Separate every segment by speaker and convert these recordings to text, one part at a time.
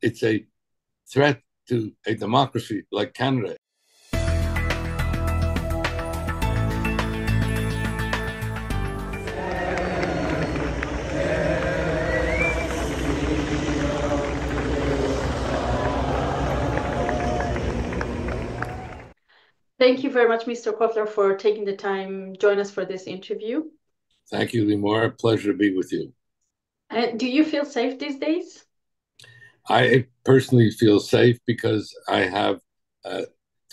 Speaker 1: it's a threat to a democracy like Canada.
Speaker 2: Thank you very much, Mr. Cotler, for taking the time to join us for this interview.
Speaker 1: Thank you, Limor. Pleasure to be with you.
Speaker 2: Do you feel safe these days?
Speaker 1: I personally feel safe because I have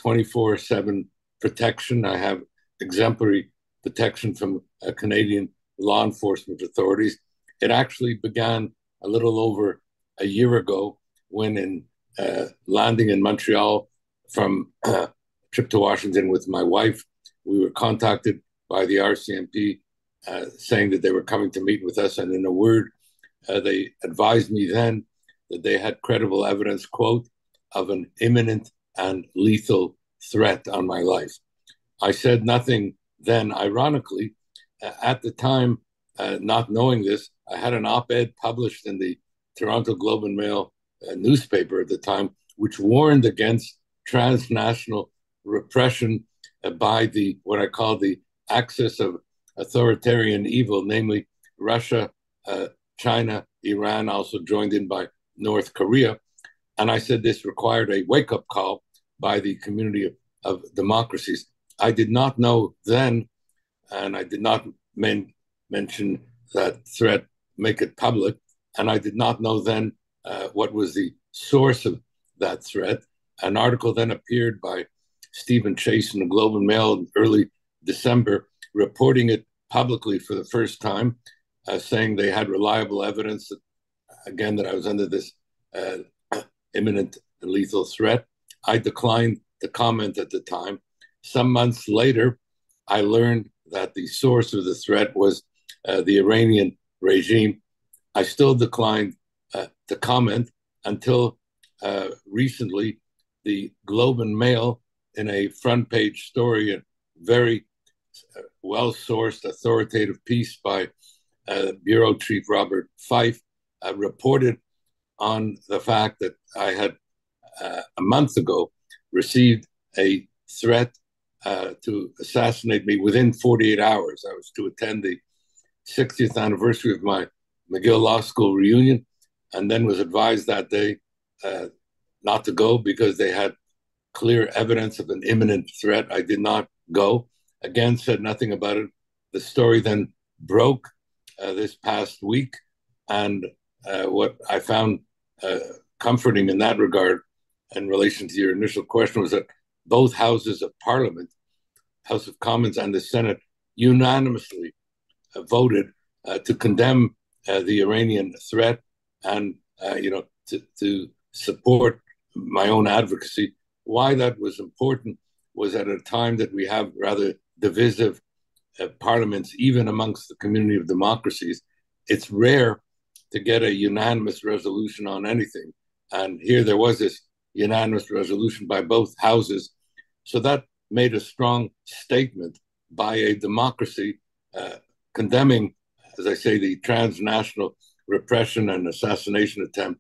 Speaker 1: 24/7 protection. I have exemplary protection from Canadian law enforcement authorities. It actually began a little over a year ago when in landing in Montreal from trip to Washington with my wife, we were contacted by the RCMP saying that they were coming to meet with us. And in a word, they advised me then that they had credible evidence, quote, of an imminent and lethal threat on my life. I said nothing then, ironically. At the time, not knowing this, I had an op-ed published in the Toronto Globe and Mail newspaper at the time, which warned against transnational repression by the what I call the axis of authoritarian evil, namely Russia, China, Iran, also joined in by North Korea. And I said this required a wake-up call by the community of democracies. I did not know then, and I did not mention that threat, make it public, and I did not know then what was the source of that threat. An article then appeared by Stephen Chase in the Globe and Mail in early December, reporting it publicly for the first time, saying they had reliable evidence that, again, that I was under this imminent and lethal threat. I declined to comment at the time. Some months later, I learned that the source of the threat was the Iranian regime. I still declined to comment until recently the Globe and Mail, in a front page story, a very well-sourced, authoritative piece by Bureau Chief Robert Fife, reported on the fact that I had a month ago received a threat to assassinate me within 48 hours. I was to attend the 60th anniversary of my McGill Law School reunion, and then was advised that day not to go because they had clear evidence of an imminent threat. I did not go. Again, said nothing about it. The story then broke this past week, and what I found comforting in that regard, in relation to your initial question, was that both houses of Parliament, House of Commons and the Senate, unanimously voted to condemn the Iranian threat and to support my own advocacy. Why that was important was at a time that we have rather divisive parliaments, even amongst the community of democracies. It's rare to get a unanimous resolution on anything. And here there was this unanimous resolution by both houses. So that made a strong statement by a democracy condemning, as I say, the transnational repression and assassination attempt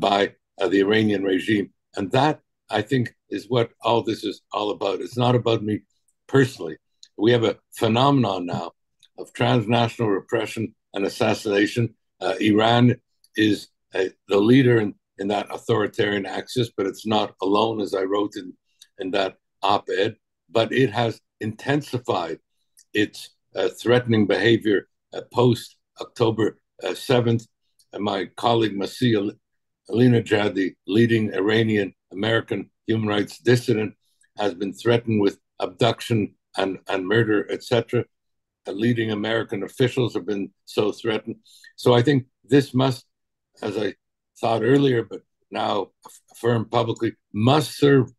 Speaker 1: by the Iranian regime. And that, I think, is what all this is all about. It's not about me personally. We have a phenomenon now of transnational repression and assassination. Iran is the leader in that authoritarian axis, but it's not alone, as I wrote in that op-ed. But it has intensified its threatening behavior post-October 7th. My colleague Masih Alinejad, the leading Iranian American human rights dissident, has been threatened with abduction and murder, etc. Leading American officials have been so threatened. So I think this must, as I thought earlier, but now affirmed publicly, must serve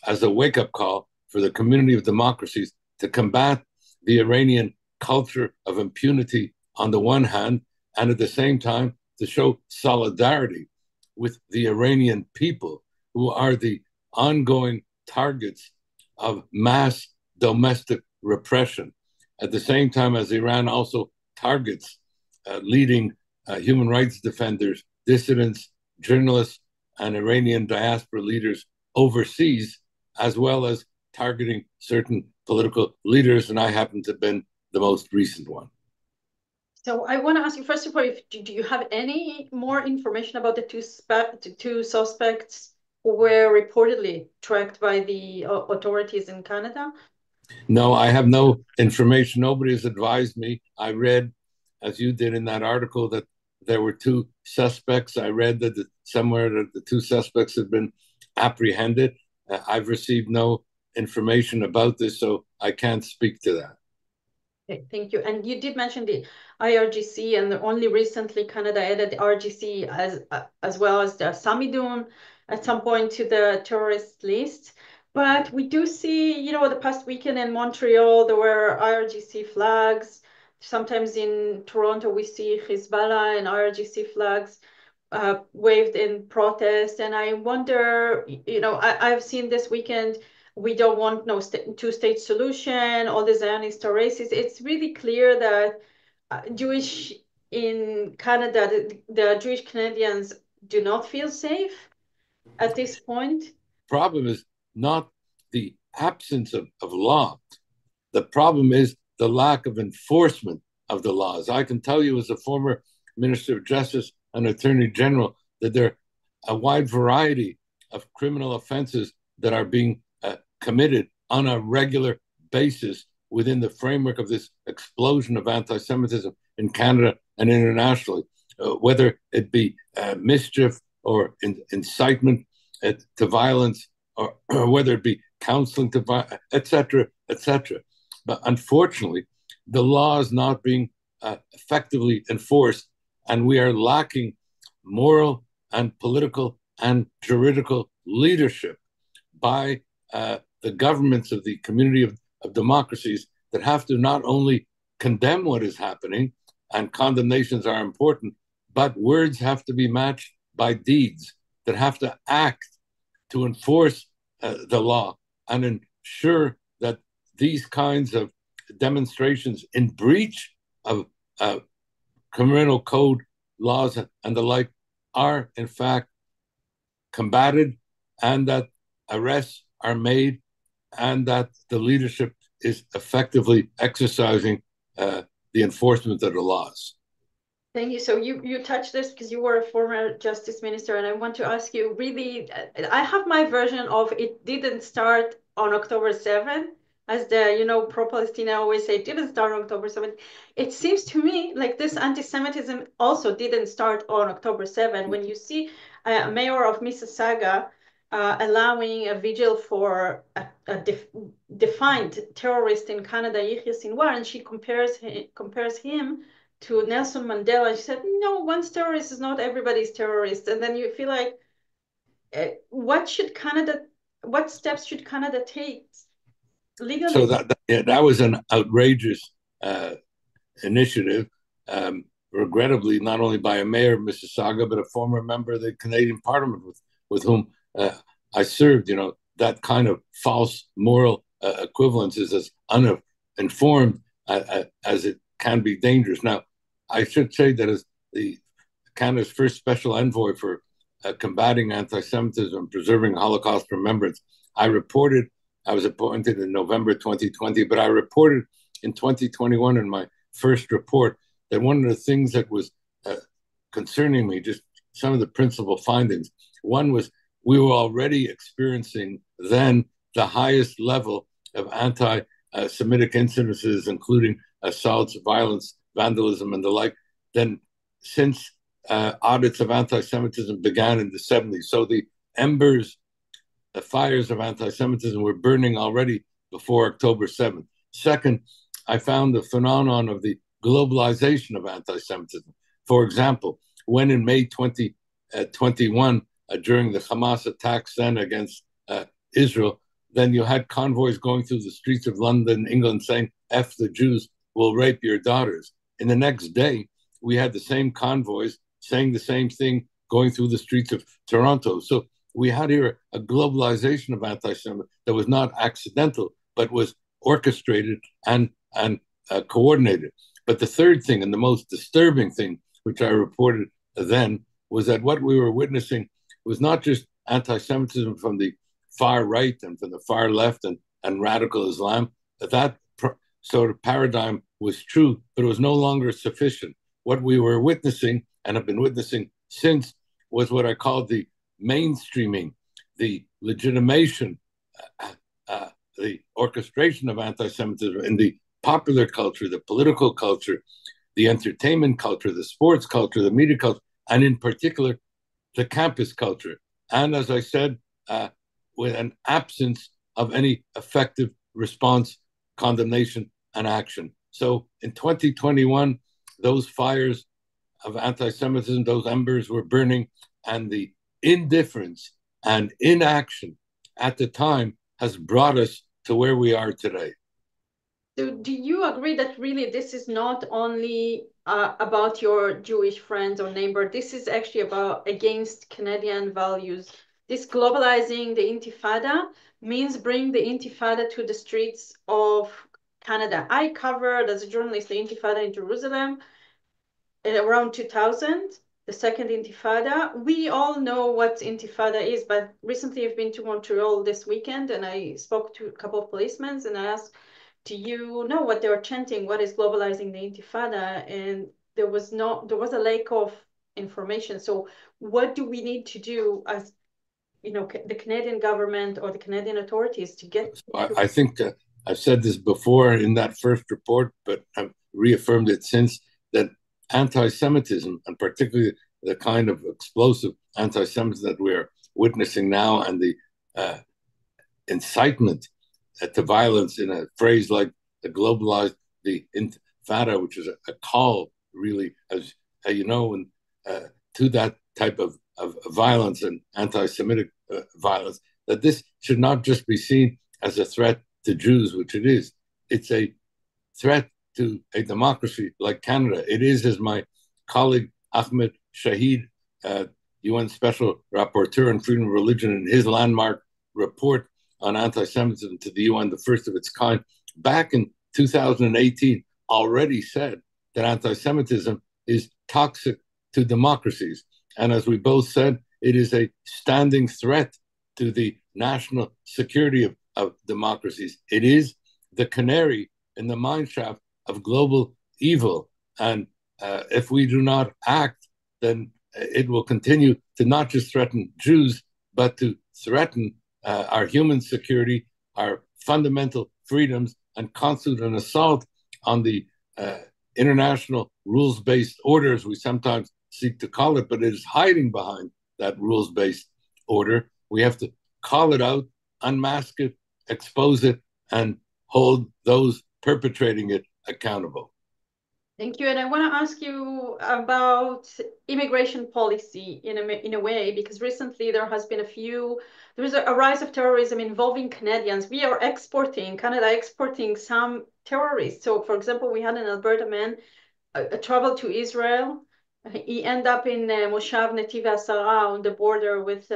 Speaker 1: as a wake-up call for the community of democracies to combat the Iranian culture of impunity on the one hand, and at the same time to show solidarity with the Iranian people, who are the ongoing targets of mass domestic repression, at the same time as Iran also targets leading human rights defenders, dissidents, journalists, and Iranian diaspora leaders overseas, as well as targeting certain political leaders, and I happen to have been the most recent one.
Speaker 2: So I want to ask you, first of all, do you have any more information about the two suspects who were reportedly tracked by the authorities in Canada?
Speaker 1: No, I have no information. Nobody has advised me. I read, as you did in that article, that there were two suspects. I read that somewhere that the two suspects had been apprehended. I've received no information about this, so I can't speak to that.
Speaker 2: Okay, thank you. And you did mention the IRGC, and only recently Canada added the RGC as well as the Samidun at some point to the terrorist list. But we do see, the past weekend in Montreal, there were IRGC flags. Sometimes in Toronto, we see Hezbollah and IRGC flags waved in protest. And I wonder, I've seen this weekend, we don't want no two-state solution, all the Zionist races. It's really clear that Jewish in Canada, the Jewish Canadians do not feel safe at this point.
Speaker 1: Problem is not the absence of law. The problem is the lack of enforcement of the laws. I can tell you as a former Minister of Justice and Attorney General that there are a wide variety of criminal offenses that are being committed on a regular basis within the framework of this explosion of anti-Semitism in Canada and internationally, whether it be mischief or incitement to violence, or whether it be counseling to violence, etc., etc. But unfortunately, the law is not being effectively enforced, and we are lacking moral and political and juridical leadership by the governments of the community of democracies that have to not only condemn what is happening, and condemnations are important, but words have to be matched by deeds that have to act to enforce the law and ensure that these kinds of demonstrations in breach of criminal code laws and the like are in fact combated, and that arrests are made, and that the leadership is effectively exercising the enforcement of the laws.
Speaker 2: Thank you. So you touched this because you were a former justice minister, and I want to ask you, really, I have my version of it didn't start on October 7th, as the, pro-Palestine always say, it didn't start on October 7th. It seems to me like this anti-Semitism also didn't start on October 7th. When you see a mayor of Mississauga allowing a vigil for a defined terrorist in Canada, Yahya Sinwar, and she compares him to Nelson Mandela. And she said, no, one's terrorist is not everybody's terrorist. And then you feel like, what steps should Canada take legally?
Speaker 1: So that was an outrageous initiative, regrettably, not only by a mayor of Mississauga, but a former member of the Canadian Parliament with whom I served. That kind of false moral equivalence is as uninformed as it can be dangerous. Now, I should say that as Canada's first special envoy for combating anti-Semitism and preserving Holocaust remembrance, I was appointed in November 2020, but I reported in 2021 in my first report that one of the things that was concerning me, just some of the principal findings, one was we were already experiencing then the highest level of anti-Semitic incidences, including assaults, violence, vandalism, and the like, then since audits of anti-Semitism began in the 70s. So the fires of anti-Semitism were burning already before October 7th. Second, I found the phenomenon of the globalization of anti-Semitism. For example, when in May 2021, during the Hamas attacks then against Israel, then you had convoys going through the streets of London, England, saying, F the Jews will rape your daughters. In the next day, we had the same convoys saying the same thing going through the streets of Toronto. So we had here a globalization of anti-Semitism that was not accidental, but was orchestrated and coordinated. But the third thing, and the most disturbing thing, which I reported then, was that what we were witnessing was not just anti-Semitism from the far right and from the far left and radical Islam. That sort of paradigm was true, but it was no longer sufficient. What we were witnessing and have been witnessing since was what I called the mainstreaming, the legitimation, the orchestration of anti-Semitism in the popular culture, the political culture, the entertainment culture, the sports culture, the media culture, and in particular, the campus culture. And as I said, with an absence of any effective response, condemnation, and action. So in 2021, those fires of anti-Semitism, those embers were burning, and the indifference and inaction at the time has brought us to where we are today.
Speaker 2: So do you agree that really this is not only about your Jewish friends or neighbor, this is actually about against Canadian values? This globalizing the Intifada means bring the Intifada to the streets of Canada. I covered as a journalist the Intifada in Jerusalem in around 2000, the second Intifada. We all know what Intifada is, but recently I've been to Montreal this weekend and I spoke to a couple of policemen and I asked, do you know what they were chanting? What is globalizing the Intifada? And there was a lack of information. So what do we need to do as, you know, the Canadian government or the Canadian authorities to get?
Speaker 1: I think I've said this before in that first report, but I've reaffirmed it since, that anti-Semitism, and particularly the kind of explosive anti-Semitism that we're witnessing now, and the incitement to violence in a phrase like the globalized, the Intifada, which is a call, really, as you know, and to that type of violence and anti-Semitic violence, that this should not just be seen as a threat to Jews, which it is. It's a threat to a democracy like Canada. It is, as my colleague Ahmed Shahid, UN Special Rapporteur on Freedom of Religion, in his landmark report on anti-Semitism to the UN, the first of its kind, back in 2018, already said that anti-Semitism is toxic to democracies. And as we both said, it is a standing threat to the national security of democracies. It is the canary in the mineshaft of global evil. And if we do not act, then it will continue to not just threaten Jews, but to threaten our human security, our fundamental freedoms, and constitute an assault on the international rules-based order, as we sometimes seek to call it, but it is hiding behind that rules-based order. We have to call it out, unmask it, expose it, and hold those perpetrating it accountable.
Speaker 2: Thank you. And I want to ask you about immigration policy in a way, because recently there was a rise of terrorism involving Canadians. Canada exporting some terrorists. So for example, we had an Alberta man travel to Israel. He ended up in Moshav Netiv HaSara on the border with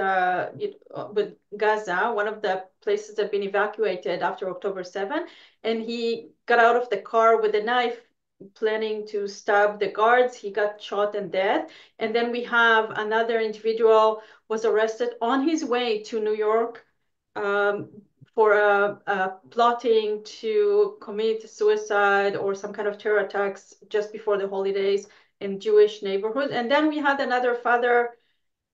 Speaker 2: Gaza, one of the places that have been evacuated after October 7. And he got out of the car with a knife, planning to stab the guards. He got shot and dead. And then we have another individual was arrested on his way to New York for plotting to commit suicide or some kind of terror attacks just before the holidays in Jewish neighborhood. And then we had another father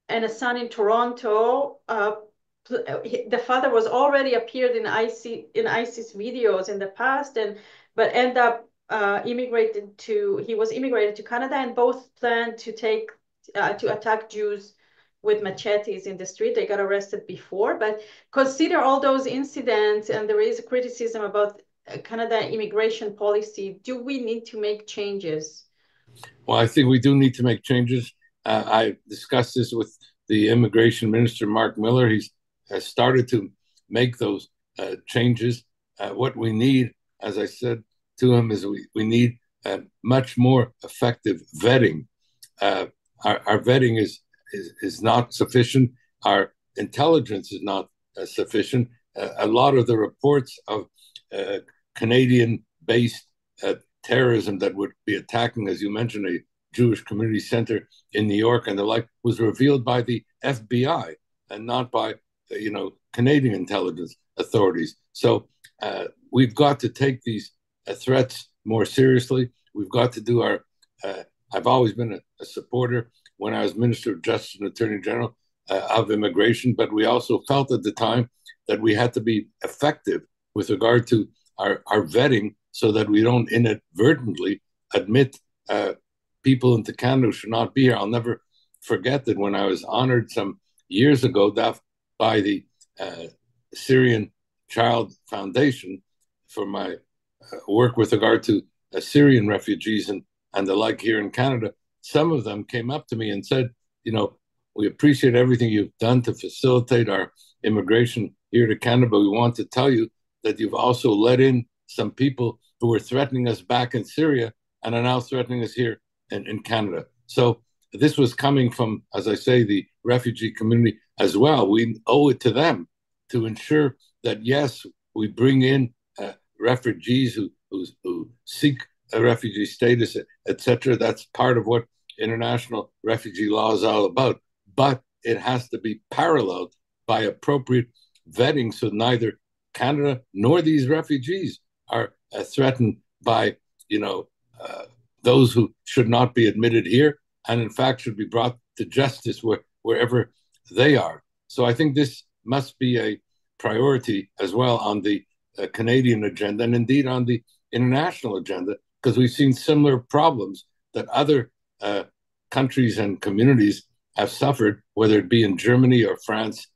Speaker 2: and a son in Toronto. The father was already appeared in ISIS videos in the past, but end up he was immigrated to Canada, and both planned to attack Jews with machetes in the street. They got arrested before, but consider all those incidents, and there is criticism about Canada immigration policy. Do we need to make changes?
Speaker 1: Well, I think we do need to make changes. I discussed this with the immigration minister, Mark Miller. He's started to make those changes. What we need, as I said to him, is we need much more effective vetting. Our vetting is not sufficient. Our intelligence is not sufficient. A lot of the reports of Canadian-based terrorism that would be attacking, as you mentioned, a Jewish Community Center in New York and the like was revealed by the FBI and not by, Canadian intelligence authorities. So we've got to take these threats more seriously. We've got to do I've always been a supporter when I was Minister of Justice and Attorney General of immigration, but we also felt at the time that we had to be effective with regard to our vetting so that we don't inadvertently admit people into Canada who should not be here. I'll never forget that when I was honored some years ago by the Syrian Child Foundation for my work with regard to Syrian refugees and the like here in Canada, some of them came up to me and said, we appreciate everything you've done to facilitate our immigration here to Canada, but we want to tell you that you've also let in some people who were threatening us back in Syria and are now threatening us here in Canada. So this was coming from, as I say, the refugee community as well. We owe it to them to ensure that, yes, we bring in refugees who seek a refugee status, etc. That's part of what international refugee law is all about. But it has to be paralleled by appropriate vetting so neither Canada nor these refugees are threatened by, those who should not be admitted here and in fact should be brought to justice wherever they are. So I think this must be a priority as well on the Canadian agenda and indeed on the international agenda, because we've seen similar problems that other countries and communities have suffered, whether it be in Germany or France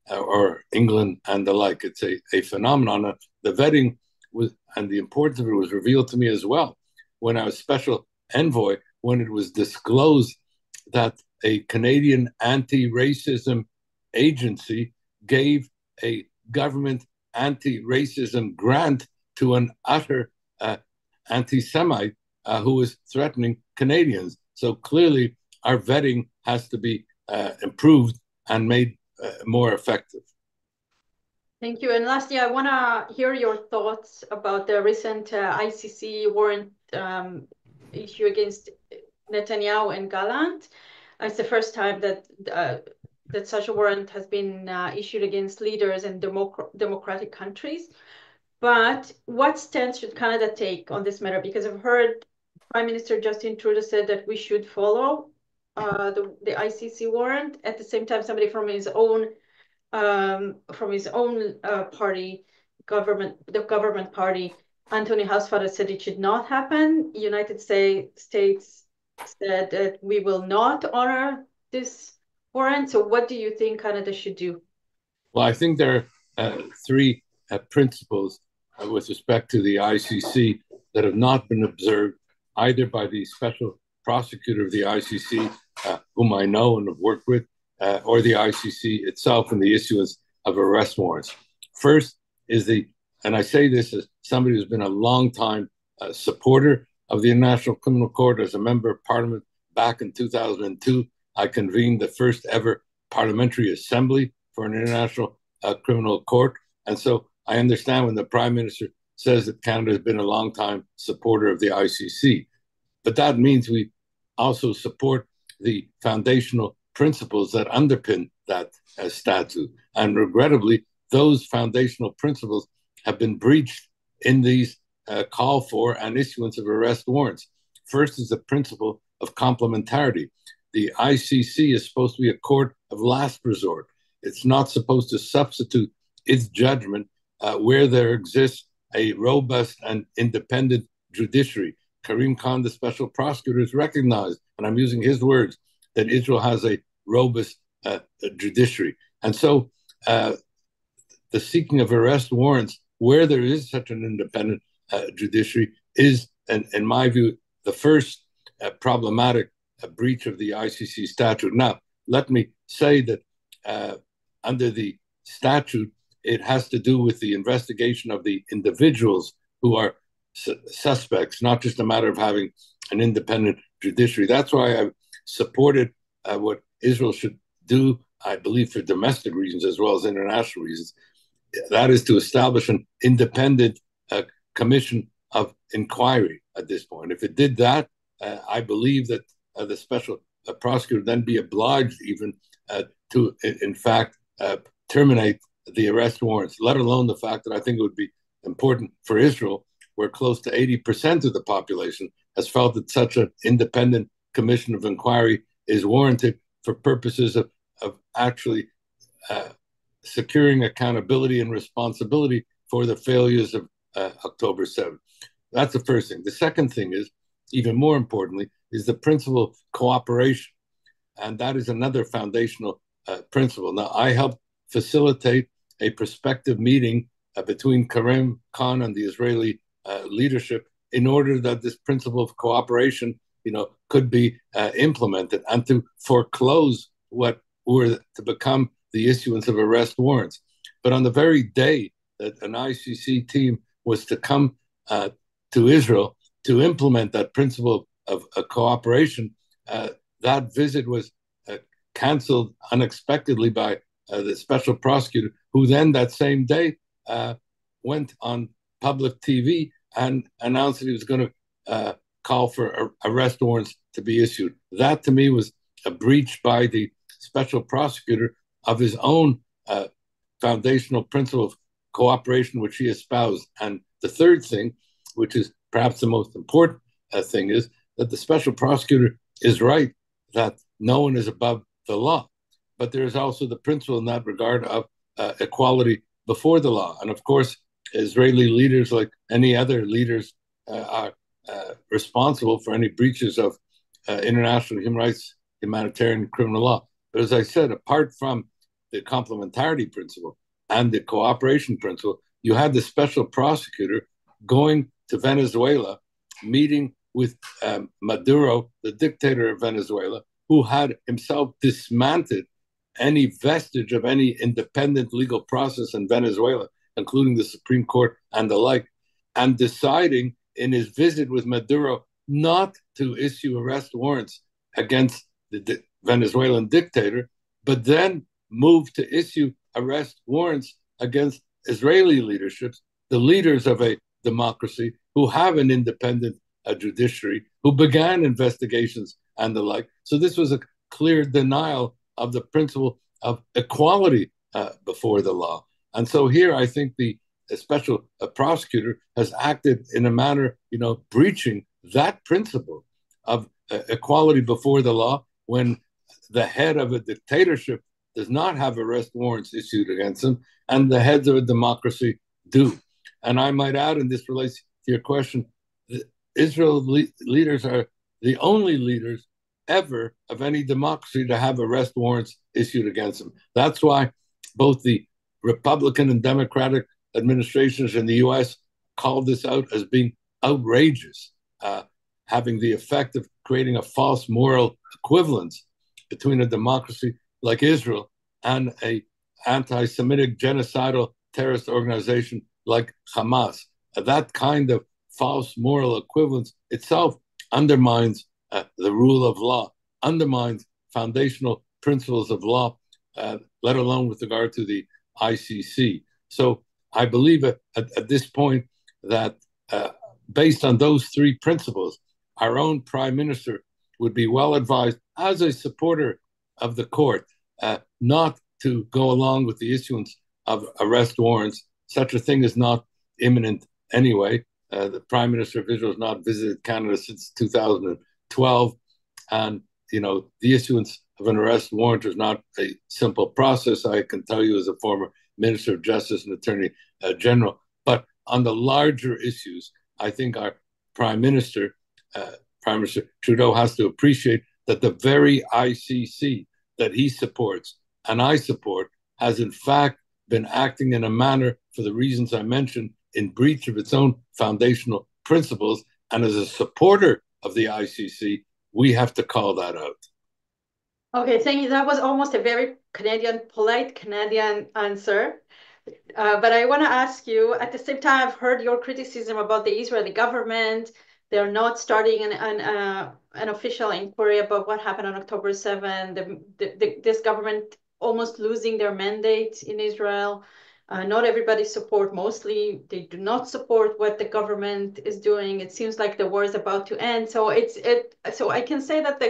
Speaker 1: or England and the like. It's a phenomenon. The vetting and the importance of it was revealed to me as well when I was special envoy, when it was disclosed that a Canadian anti-racism agency gave a government anti-racism grant to an utter anti-Semite who was threatening Canadians. So clearly our vetting has to be improved and made more effective.
Speaker 2: Thank you. And lastly, I want to hear your thoughts about the recent ICC warrant issue against Netanyahu and Gallant. It's the first time that such a warrant has been issued against leaders in democratic countries. But what stance should Canada take on this matter? Because I've heard Prime Minister Justin Trudeau said that we should follow the ICC warrant. At the same time, somebody from his own party, the government party, Anthony Housefather, said it should not happen. United States said that we will not honor this warrant. So what do you think Canada should do?
Speaker 1: Well, I think there are three principles with respect to the ICC that have not been observed either by the special prosecutor of the ICC, whom I know and have worked with, or the ICC itself in the issuance of arrest warrants. First is and I say this as somebody who's been a long time supporter of the International Criminal Court. As a member of Parliament back in 2002, I convened the first ever parliamentary assembly for an International Criminal Court. And so I understand when the Prime Minister says that Canada has been a long time supporter of the ICC. But that means we also support the foundational principles that underpin that statute. And regrettably, those foundational principles have been breached in these call for and issuance of arrest warrants. First is the principle of complementarity. The ICC is supposed to be a court of last resort. It's not supposed to substitute its judgment where there exists a robust and independent judiciary. Karim Khan, the special prosecutor, has recognized, and I'm using his words, that Israel has a robust judiciary. And so the seeking of arrest warrants where there is such an independent judiciary is, in my view, the first problematic breach of the ICC statute. Now, let me say that under the statute, it has to do with the investigation of the individuals who are suspects, not just a matter of having an independent judiciary. That's why I've supported what Israel should do, I believe, for domestic reasons as well as international reasons. That is to establish an independent commission of inquiry at this point. If it did that, I believe that the special prosecutor then be obliged even to, in fact, terminate the arrest warrants, let alone the fact that I think it would be important for Israel, where close to 80% of the population has felt that such an independent commission of inquiry is warranted for purposes of actually securing accountability and responsibility for the failures of October 7th. That's the first thing. The second thing is, even more importantly, is the principle of cooperation. And that is another foundational principle. Now, I helped facilitate a prospective meeting between Karim Khan and the Israeli leadership in order that this principle of cooperation, could be implemented and to foreclose what were to become the issuance of arrest warrants. But on the very day that an ICC team was to come to Israel to implement that principle of cooperation, that visit was canceled unexpectedly by the special prosecutor, who then that same day went on public TV and announced that he was going to call for arrest warrants to be issued. That, to me, was a breach by the special prosecutor of his own foundational principle of cooperation, which he espoused. And the third thing, which is perhaps the most important thing, is that the special prosecutor is right that no one is above the law. But there is also the principle in that regard of equality before the law. And of course, Israeli leaders, like any other leaders, are responsible for any breaches of international human rights, humanitarian, criminal law. But as I said, apart from the complementarity principle and the cooperation principle, you had the special prosecutor going to Venezuela, meeting with Maduro, the dictator of Venezuela, who had himself dismantled any vestige of any independent legal process in Venezuela, including the Supreme Court and the like, and deciding in his visit with Maduro not to issue arrest warrants against the Venezuelan dictator, but then moved to issue arrest warrants against Israeli leaderships, the leaders of a democracy who have an independent judiciary, who began investigations and the like. So this was a clear denial of the principle of equality before the law. And so here I think the special prosecutor has acted in a manner, breaching that principle of equality before the law when the head of a dictatorship does not have arrest warrants issued against them, and the heads of a democracy do. And I might add, and this relates to your question, Israel leaders are the only leaders ever of any democracy to have arrest warrants issued against them. That's why both the Republican and Democratic administrations in the US called this out as being outrageous, having the effect of creating a false moral equivalence between a democracy like Israel and an anti-Semitic genocidal terrorist organization like Hamas. That kind of false moral equivalence itself undermines the rule of law, undermines foundational principles of law, let alone with regard to the ICC. So I believe at this point that based on those three principles, our own prime minister would be well advised as a supporter of the court not to go along with the issuance of arrest warrants. Such a thing is not imminent anyway. The Prime Minister of Israel has not visited Canada since 2012. And, the issuance of an arrest warrant is not a simple process. I can tell you as a former Minister of Justice and Attorney General. But on the larger issues, I think our Prime Minister Trudeau has to appreciate that the very ICC that he supports and I support has in fact been acting in a manner, for the reasons I mentioned, in breach of its own foundational principles. And as a supporter of the ICC, we have to call that out.
Speaker 2: Okay, thank you. That was almost a very polite Canadian answer. But I want to ask you, at the same time, I've heard your criticism about the Israeli government. They're not starting an official inquiry about what happened on October 7th. This government almost losing their mandate in Israel. Not everybody support, mostly they do not support what the government is doing. It seems like the war is about to end. So so I can say that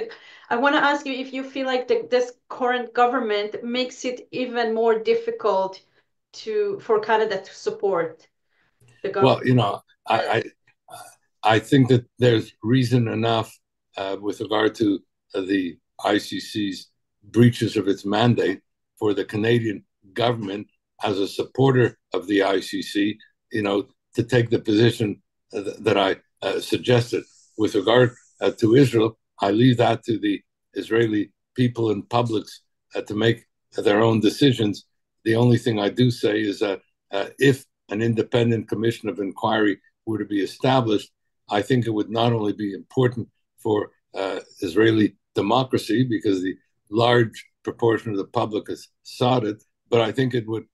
Speaker 2: I want to ask you if you feel like this current government makes it even more difficult for Canada to support the government.
Speaker 1: Well, you know, I think that there's reason enough with regard to the ICC's breaches of its mandate for the Canadian government as a supporter of the ICC, you know, to take the position that I suggested. With regard to Israel, I leave that to the Israeli people and publics to make their own decisions. The only thing I do say is that if an independent commission of inquiry were to be established, I think it would not only be important for Israeli democracy, because the large proportion of the public has sought it, but I think it would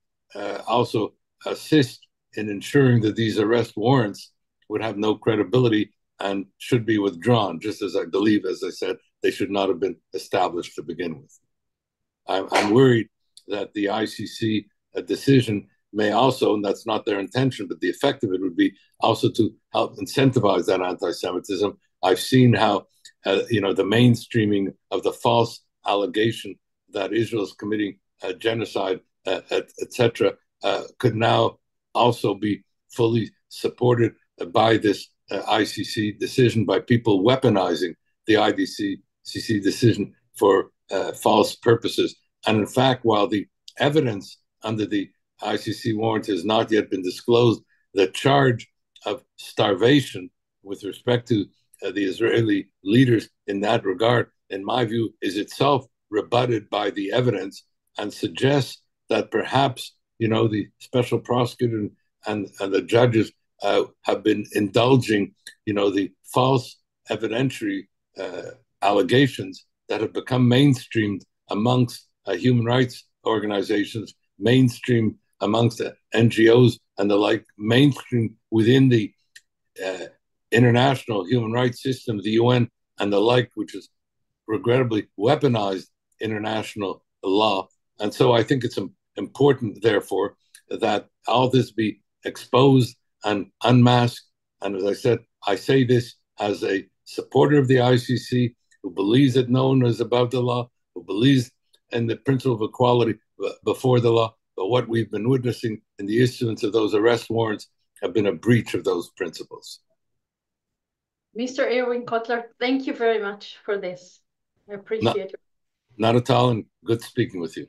Speaker 1: also assist in ensuring that these arrest warrants would have no credibility and should be withdrawn, just as I believe, as I said, they should not have been established to begin with. I'm worried that the ICC decision may also, and that's not their intention, but the effect of it would be also to help incentivize that anti-Semitism. I've seen how, the mainstreaming of the false allegation that Israel is committing genocide, etc., could now also be fully supported by this ICC decision, by people weaponizing the ICC decision for false purposes. And in fact, while the evidence under the ICC warrant has not yet been disclosed, the charge of starvation with respect to the Israeli leaders in that regard, in my view, is itself rebutted by the evidence and suggests that perhaps, the special prosecutor and the judges have been indulging, the false evidentiary allegations that have become mainstreamed amongst human rights organizations, mainstream amongst the NGOs and the like, mainstream within the international human rights system, the UN and the like, which is regrettably weaponized international law. And so I think it's important, therefore, that all this be exposed and unmasked. And as I said, I say this as a supporter of the ICC, who believes that no one is above the law, who believes in the principle of equality before the law. But what we've been witnessing in the issuance of those arrest warrants have been a breach of those principles.
Speaker 2: Mr. Irwin Cotler, thank you very much for this. I appreciate it.
Speaker 1: Not at all, and good speaking with you.